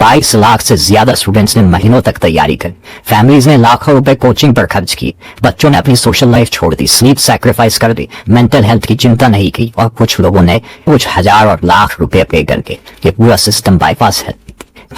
22 लाख से ज्यादा स्टूडेंट्स ने महीनों तक तैयारी की। फैमिलीज ने लाखों रुपए कोचिंग पर खर्च की। बच्चों ने अपनी सोशल लाइफ छोड़ दी, स्लीप सैक्रिफाइस कर दी, मेंटल हेल्थ की चिंता नहीं की, और कुछ लोगों ने कुछ हजार और लाख रुपए पे करके ये पूरा सिस्टम बाईपास है।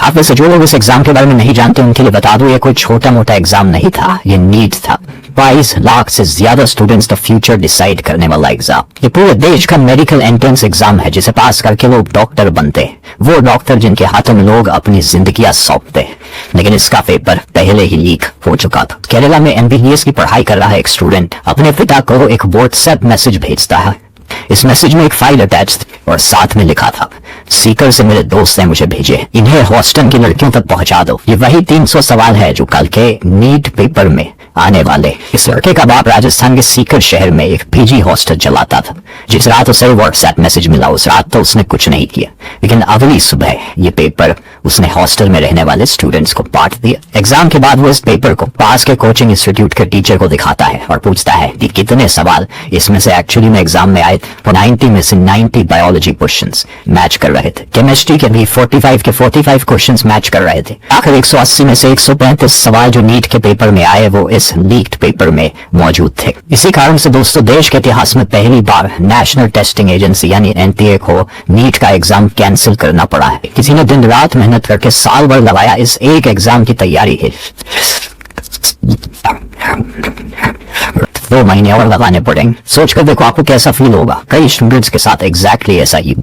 आप में से जो लोग इस एग्जाम के बारे में नहीं जानते उनके लिए बता दूं, ये कोई छोटा मोटा एग्जाम नहीं था, ये नीट था। 22 लाख से ज्यादा स्टूडेंट्स का फ्यूचर डिसाइड करने वाला एग्जाम। ये पूरे देश का मेडिकल एंट्रेंस एग्जाम है, जिसे पास करके लोग डॉक्टर बनते हैं, वो डॉक्टर जिनके हाथों में लोग अपनी जिंदगियां सौंपते हैं। लेकिन इसका पेपर पहले ही लीक हो चुका था। केरला में MBBS की पढ़ाई कर रहा है एक स्टूडेंट अपने पिता को एक व्हाट्सएप मैसेज भेजता है। इस मैसेज में एक फाइल अटैच थी और साथ में लिखा था, सीकर से मेरे दोस्त ने मुझे भेजे, इन्हें हॉस्टल की लड़कियों तक पहुंचा दो। ये वही 300 सवाल है जो कल के नीट पेपर में आने वाले। इस लड़के का बाप राजस्थान के सीकर शहर में एक PG हॉस्टल चलाता था। जिस रात उसे व्हाट्सएप मैसेज मिला उस रात तो उसने कुछ नहीं किया, लेकिन अगली सुबह ये पेपर उसने हॉस्टल में रहने वाले स्टूडेंट्स को बांट दिया। एग्जाम के बाद वो इस पेपर को पास के कोचिंग इंस्टीट्यूट के टीचर को दिखाता है और पूछता है कि कितने सवाल इसमें से एक्चुअली में एग्जाम में आए। 90 में से 90 बायोलॉजी क्वेश्चंस मैच कर रहे थे। केमिस्ट्री के भी 45 के 45 क्वेश्चंस मैच कर रहे थे। आखिर 180 में से 135 सवाल जो नीट के पेपर में आए वो इस लीक्ड पेपर में मौजूद थे। इसी कारण से दोस्तों देश के इतिहास में पहली बार नेशनल टेस्टिंग एजेंसी यानी NTA को नीट का एग्जाम कैंसिल करना पड़ा है। किसी ने दिन रात मेहनत करके साल भर लगाया इस एक एग्जाम की तैयारी है। 2 महीने और लगाने पड़ेंगे। सोचकर देखो आपको कैसा फील होगा। कई स्टूडेंट्स के साथ एग्जैक्टली ऐसा ही,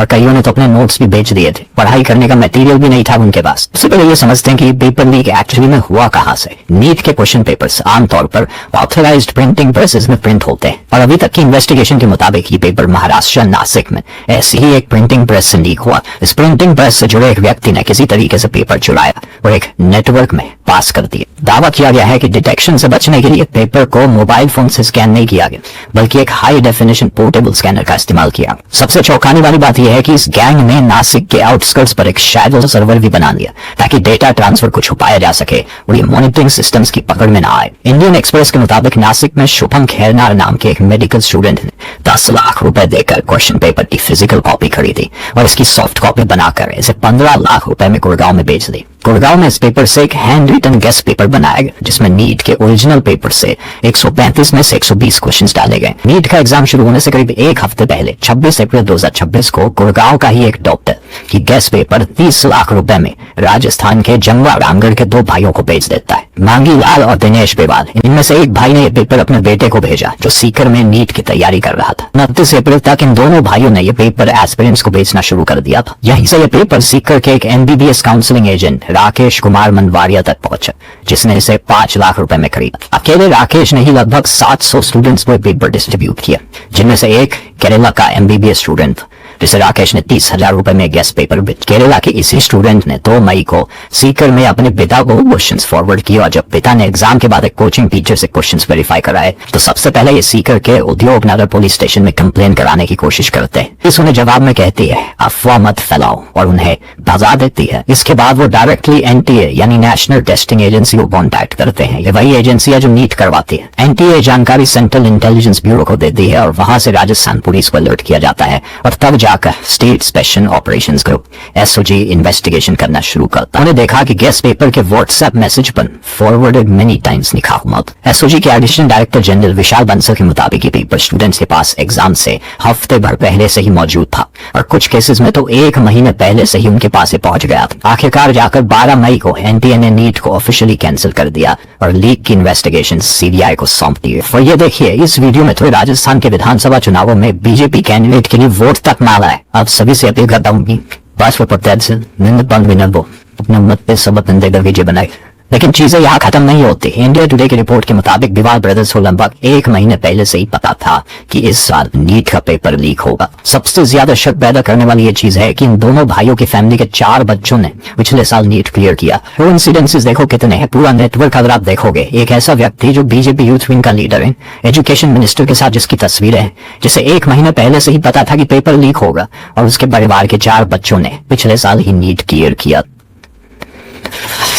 और कईयों ने तो अपने नोट्स भी बेच दिए थे। पढ़ाई करने का मटेरियल भी नहीं था उनके पास। सबसे पहले ये समझते हैं कि पेपर लीक एक्चुअली में हुआ कहां से। नीट के क्वेश्चन पेपर्स आमतौर पर ऑथराइज्ड प्रिंटिंग प्रेसेस में प्रिंट होते हैं, और अभी तक की इन्वेस्टिगेशन के मुताबिक ये पेपर महाराष्ट्र नासिक में ऐसी ही एक प्रिंटिंग प्रेस से लीक हुआ। इस प्रिंटिंग प्रेस से जुड़े एक व्यक्ति ने किसी तरीके से पेपर चुराया और एक नेटवर्क में पास कर दिया। दावा किया गया है कि डिटेक्शन से बचने के लिए पेपर को मोबाइल फोन से स्कैन नहीं किया गया, बल्कि एक हाई डेफिनेशन पोर्टेबल स्कैनर का इस्तेमाल किया। सबसे चौंकाने वाली बात यह है कि इस गैंग ने नासिक के आउटस्कर्ट्स पर एक शैडो सर्वर भी बना लिया ताकि डेटा ट्रांसफर को छुपाया जा सके और ये मॉनिटरिंग सिस्टम्स की पकड़ में न आए। इंडियन एक्सप्रेस के मुताबिक नासिक में शुभम खैरनार नाम के एक मेडिकल स्टूडेंट ने 10 लाख रुपए देकर क्वेश्चन पेपर की फिजिकल कॉपी खरीदी और इसकी सॉफ्ट कॉपी बनाकर इसे 15 लाख रुपए में गुड़गांव में बेच दी। गुड़गांव में इस पेपर से एक हैंड रिटन गेस्ट पेपर बनाया गया जिसमें नीट के ओरिजिनल पेपर से 135 में से 120 क्वेश्चंस डाले गए। नीट का एग्जाम शुरू होने से करीब एक हफ्ते पहले 26 अप्रैल 2026 को गुड़गांव का ही एक डॉक्टर की गेस्ट पेपर 30 लाख रुपए में राजस्थान के जंगवा रामगढ़ के 2 भाइयों को बेच देता है, मांगी लाल और दिनेश बेवाल। इनमें से एक भाई ने यह पेपर अपने बेटे को भेजा जो सीकर में नीट की तैयारी कर रहा था। 29 अप्रैल तक इन दोनों भाइयों ने यह पेपर एस्पिरेंट्स को बेचना शुरू कर दिया था। यहीं से यह पेपर सीकर के एक MBBS counselling agent Rakesh Kumar Manwadiya तक पहुंचा, जिसने इसे 5 लाख रुपए में खरीदा। अकेले राकेश ने ही लगभग 700 स्टूडेंट्स को पेपर डिस्ट्रीब्यूट किया, जिनमें से एक केरला का MBBS स्टूडेंट था जिसे राकेश ने 30,000 रुपए में गेस्ट पेपर बेच। केरला के इसी स्टूडेंट ने 2 मई को सीकर में अपने पिता को क्वेश्चंस फॉरवर्ड किया। जब पिता ने एग्जाम के बाद एक कोचिंग टीचर से क्वेश्चंस वेरीफाई कराए तो सबसे पहले ये सीकर के उद्योग नगर पुलिस स्टेशन में कंप्लेन कराने की कोशिश करते हैं। इस उन्हें जवाब में कहती है अफवाह मत फैलाओ और उन्हें भगा देती है। इसके बाद वो डायरेक्टली NTA यानी नेशनल टेस्टिंग एजेंसी को कॉन्टैक्ट करते हैं। ये वही एजेंसी है जो नीट करवाती है। NTA जानकारी सेंट्रल इंटेलिजेंस ब्यूरो को देती है और वहां से राजस्थान पुलिस को अलर्ट किया जाता है और तब जाकर state special operations group SOG investigation करना शुरू करता है। उन्हें देखा कि गेस्ट पेपर के व्हाट्सएप मैसेज पर फॉरवर्डेड मेनी टाइम्स लिखा हुआ था। SOG के एडिशनल डायरेक्टर जनरल विशाल बंसल के मुताबिक ये पेपर स्टूडेंट्स के पास एग्जाम से हफ्ते भर पहले से ही मौजूद था और कुछ केसेस में तो 1 महीने पहले से ही उनके पास पहुंच गया था। आखिरकार जाकर 12 मई को NTA ने नीट को ऑफिशियली कैंसिल कर दिया और लीक की इन्वेस्टिगेशन CBI को सौंप दी। और ये देखिए इस वीडियो में तो राजस्थान के विधानसभा चुनावों में BJP कैंडिडेट के लिए वोट तक मांगा है। अब सभी से अपील करता हूँ कि बस वो प्रत्याशी से निंद बंद भी न वो अपने मत पे सबक निंदेगा विजय बनाए। लेकिन चीजें यहाँ खत्म नहीं होती। इंडिया टुडे की रिपोर्ट के मुताबिक बिवाल ब्रदर्स को लगभग 1 महीने पहले से ही पता था कि इस साल नीट का पेपर लीक होगा। सबसे ज्यादा शक पैदा करने वाली ये चीज है कि इन दोनों भाइयों की फैमिली के 4 बच्चों ने पिछले साल नीट क्लियर किया। वो इंसिडेंसेस देखो कितने हैं। पूरा नेटवर्क अगर आप देखोगे, एक ऐसा व्यक्ति जो BJP यूथ विंग का लीडर है, एजुकेशन मिनिस्टर के साथ जिसकी तस्वीरें हैं, जिसे 1 महीने पहले से ही पता था कि पेपर लीक होगा, और उसके परिवार के 4 बच्चों ने पिछले साल ही नीट क्लियर किया।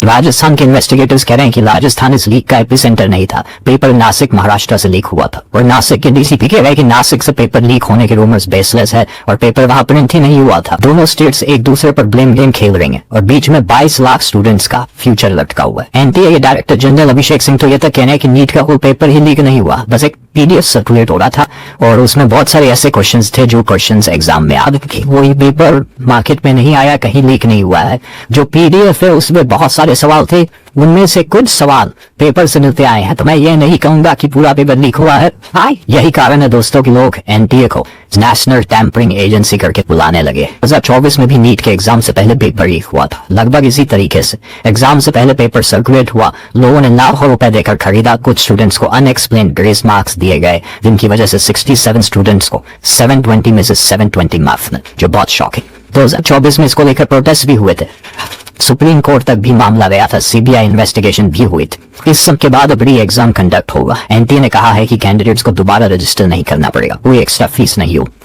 राजस्थान के इन्वेस्टिगेटर्स कह रहे हैं कि राजस्थान इस लीक का एपिसेंटर नहीं था, पेपर नासिक महाराष्ट्र से लीक हुआ था। और नासिक के डीसीपी कह रहे हैं कि नासिक से पेपर लीक होने के रूमर्स बेसलेस है और पेपर वहां प्रिंट ही नहीं हुआ था। दोनों स्टेट्स एक दूसरे पर ब्लेम गेम खेल रही हैं और बीच में 22 लाख स्टूडेंट्स का फ्यूचर लटका हुआ है। एनटीए के डायरेक्टर जनरल अभिषेक सिंह तो ये तक कह रहे हैं कि नीट का कोई पेपर ही लीक नहीं हुआ, बस एक पीडीएफ सर्कुलेट हो रहा था और उसमें बहुत सारे ऐसे क्वेश्चंस थे जो क्वेश्चंस एग्जाम में आ गए। वही पेपर मार्केट में नहीं आया, कहीं लीक नहीं हुआ है। जो पीडीएफ है उसमें बहुत सारे सवाल थे, उनमें से कुछ सवाल पेपर से मिलते आए हैं, तो मैं ये नहीं कहूंगा कि पूरा पेपर लीक हुआ है। यही कारण है दोस्तों कि लोग एनटीए को नेशनल टैंपरिंग एजेंसी करके बुलाने लगे। 2024 में भी नीट के एग्जाम से पहले पेपर लीक हुआ था, लगभग इसी तरीके से। एग्जाम से पहले पेपर सर्कुलेट हुआ, लोगों ने लाखों रुपए देकर खरीदा, कुछ स्टूडेंट्स को अनएक्सप्लेन्ड ग्रेस मार्क्स दिए गए, जिनकी वजह से 67 स्टूडेंट्स को 720 में से 720 मार्क्स मिले, जो बहुत शॉकिंग। 2024 में इसको लेकर प्रोटेस्ट भी हुए थे, सुप्रीम कोर्ट तक भी मामला गया था, सीबीआई इन्वेस्टिगेशन भी हुई थी। इस सब के बाद अब री एग्जाम कंडक्ट होगा। एनटीए ने कहा है कि कैंडिडेट्स को दोबारा रजिस्टर नहीं करना पड़ेगा, कोई एक्स्ट्रा फीस नहीं हो।